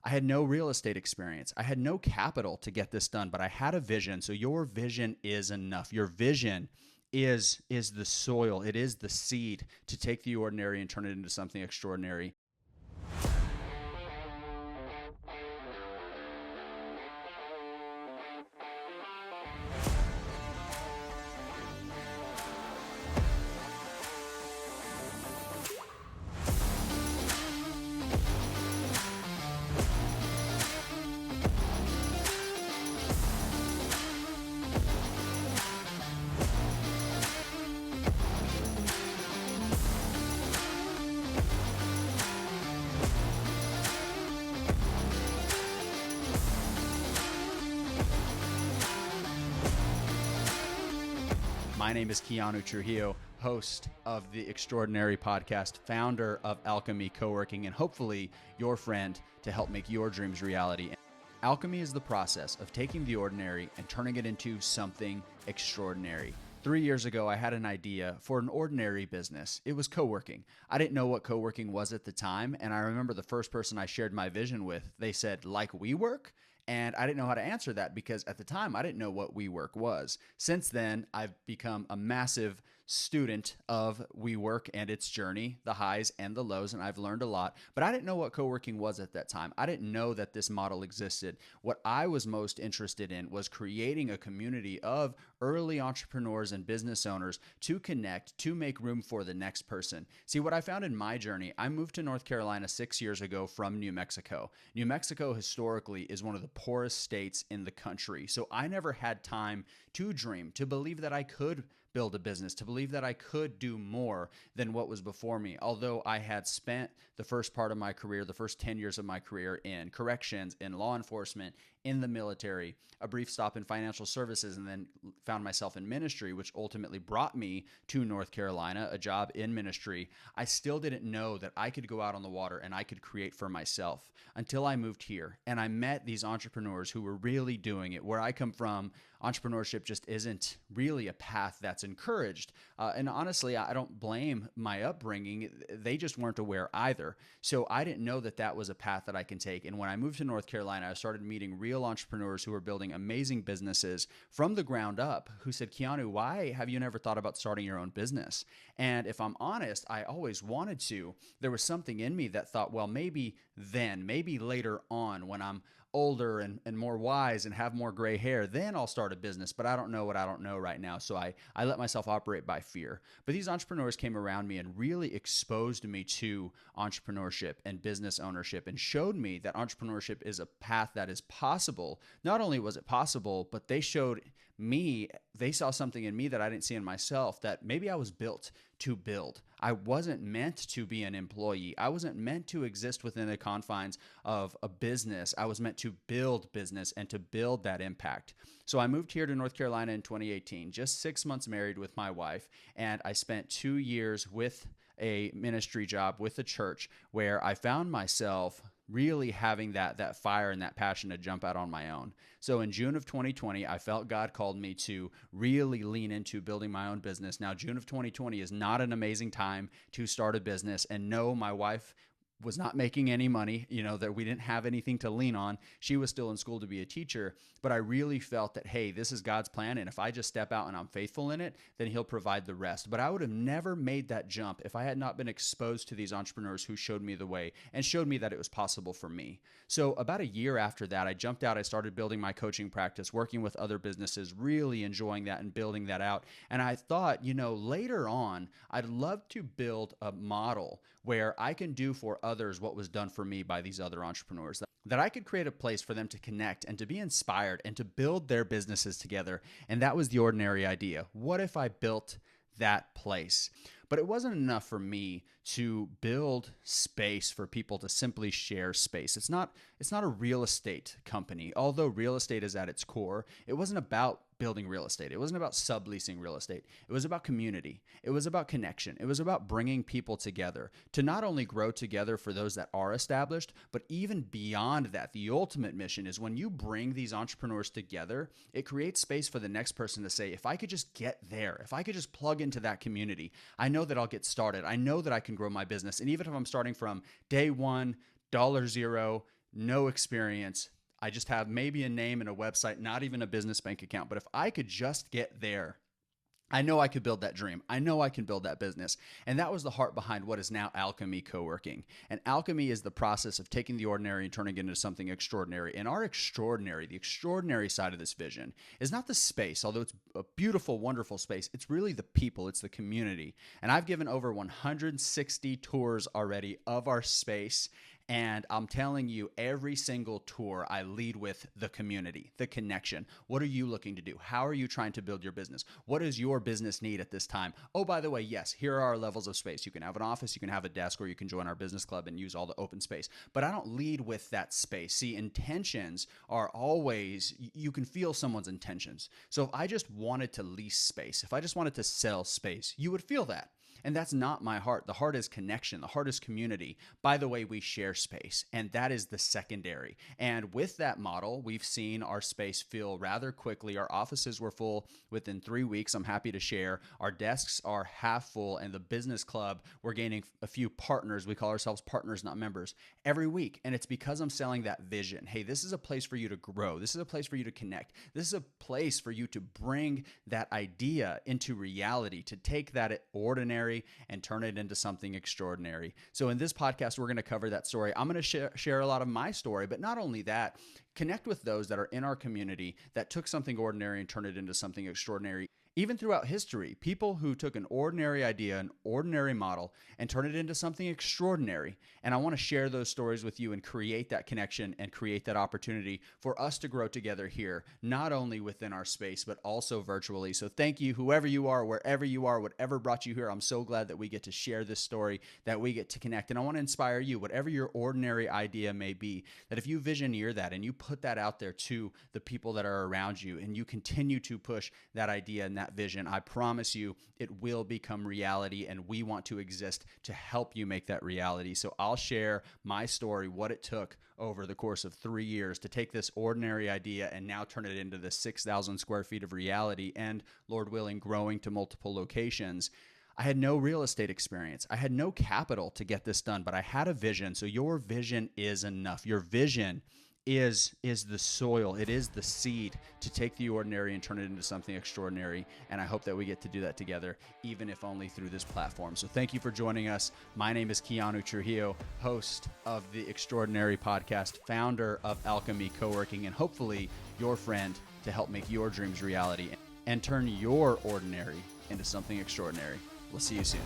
I had no real estate experience. I had no capital to get this done, but I had a vision. So your vision is enough. Your vision is the soil. It is the seed to take the ordinary and turn it into something extraordinary. My name is Keanu Trujillo, host of the Extraordinary Podcast, founder of Alchemy Coworking, and hopefully your friend to help make your dreams reality. Alchemy is the process of taking the ordinary and turning it into something extraordinary. 3 years ago, I had an idea for an ordinary business. It was co-working. I didn't know what co-working was at the time, and I remember the first person I shared my vision with, they said, like WeWork? And I didn't know how to answer that because at the time, I didn't know what WeWork was. Since then, I've become a massive student of WeWork and its journey, the highs and the lows, and I've learned a lot. But I didn't know what co-working was at that time. I didn't know that this model existed. What I was most interested in was creating a community of early entrepreneurs and business owners to connect, to make room for the next person. See, what I found in my journey, I moved to North Carolina 6 years ago from New Mexico. New Mexico historically is one of the poorest states in the country. So I never had time to dream, to believe that I could build a business, to believe that I could do more than what was before me. Although I had spent the first part of my career, the first 10 years of my career in corrections, in law enforcement, in the military, a brief stop in financial services, and then found myself in ministry, which ultimately brought me to North Carolina, a job in ministry. I still didn't know that I could go out on the water and I could create for myself until I moved here and I met these entrepreneurs who were really doing it. Where I come from, entrepreneurship just isn't really a path that's encouraged. And honestly, I don't blame my upbringing. They just weren't aware either. So I didn't know that that was a path that I can take. And when I moved to North Carolina, I started meeting real entrepreneurs who were building amazing businesses from the ground up who said, Keanu, why have you never thought about starting your own business? And if I'm honest, I always wanted to. There was something in me that thought, well, maybe then, maybe later on when I'm older and more wise and have more gray hair, then I'll start a business. But I don't know what I don't know right now. So I let myself operate by fear. But these entrepreneurs came around me and really exposed me to entrepreneurship and business ownership and showed me that entrepreneurship is a path that is possible. Not only was it possible, but they showed me, they saw something in me that I didn't see in myself, that maybe I was built to build. I wasn't meant to be an employee. I wasn't meant to exist within the confines of a business. I was meant to build business and to build that impact. So I moved here to North Carolina in 2018, just 6 months married with my wife, and I spent 2 years with a ministry job with a church where I found myself really having that fire and that passion to jump out on my own. So in June of 2020, I felt God called me to really lean into building my own business. Now, June of 2020 is not an amazing time to start a business. And no, my wife was not making any money, that we didn't have anything to lean on. She was still in school to be a teacher, but I really felt that, hey, this is God's plan. And if I just step out and I'm faithful in it, then he'll provide the rest. But I would have never made that jump if I had not been exposed to these entrepreneurs who showed me the way and showed me that it was possible for me. So about a year after that, I jumped out, I started building my coaching practice, working with other businesses, really enjoying that and building that out. And I thought, later on, I'd love to build a model where I can do for others what was done for me by these other entrepreneurs, that I could create a place for them to connect and to be inspired and to build their businesses together. And that was the ordinary idea. What if I built that place? But it wasn't enough for me to build space for people to simply share space. It's not a real estate company. Although real estate is at its core, it wasn't about building real estate. It wasn't about subleasing real estate. It was about community. It was about connection. It was about bringing people together to not only grow together for those that are established, but even beyond that. The ultimate mission is when you bring these entrepreneurs together, it creates space for the next person to say, if I could just get there, if I could just plug into that community, I know that I'll get started. I know that I can grow my business. And even if I'm starting from day one, $0, no experience. I just have maybe a name and a website, not even a business bank account. But if I could just get there, I know I could build that dream. I know I can build that business. And that was the heart behind what is now Alchemy Coworking. And alchemy is the process of taking the ordinary and turning it into something extraordinary. And our extraordinary, the extraordinary side of this vision is not the space, although it's a beautiful, wonderful space. It's really the people, it's the community. And I've given over 160 tours already of our space. And I'm telling you, every single tour, I lead with the community, the connection. What are you looking to do? How are you trying to build your business? What does your business need at this time? Oh, by the way, yes, here are our levels of space. You can have an office, you can have a desk, or you can join our business club and use all the open space. But I don't lead with that space. See, intentions are always, you can feel someone's intentions. So if I just wanted to lease space, if I just wanted to sell space, you would feel that. And that's not my heart. The heart is connection. The heart is community. By the way, we share space, and that is the secondary. And with that model, we've seen our space fill rather quickly. Our offices were full within 3 weeks. I'm happy to share. Our desks are half full, and the business club, we're gaining a few partners. We call ourselves partners, not members, every week. And it's because I'm selling that vision. Hey, this is a place for you to grow. This is a place for you to connect. This is a place for you to bring that idea into reality, to take that ordinary and turn it into something extraordinary. So in this podcast, we're going to cover that story. I'm going to share a lot of my story, but not only that, connect with those that are in our community that took something ordinary and turned it into something extraordinary. Even throughout history, people who took an ordinary idea, an ordinary model, and turned it into something extraordinary. And I want to share those stories with you and create that connection and create that opportunity for us to grow together here, not only within our space, but also virtually. So thank you, whoever you are, wherever you are, whatever brought you here. I'm so glad that we get to share this story, that we get to connect. And I want to inspire you, whatever your ordinary idea may be, that if you visioneer that and you put that out there to the people that are around you and you continue to push that idea and that vision, I promise you it will become reality, and we want to exist to help you make that reality. So I'll share my story, what it took over the course of 3 years to take this ordinary idea and now turn it into the 6,000 square feet of reality and, Lord willing, growing to multiple locations. I had no real estate experience. I had no capital to get this done, but I had a vision. So your vision is enough. Your vision is the soil. It is the seed to take the ordinary and turn it into something extraordinary. And I hope that we get to do that together, even if only through this platform. So thank you for joining us. My name is Keanu Trujillo, host of the Extraordinary Podcast, founder of Alchemy Coworking, and hopefully your friend to help make your dreams reality and turn your ordinary into something extraordinary. We'll see you soon.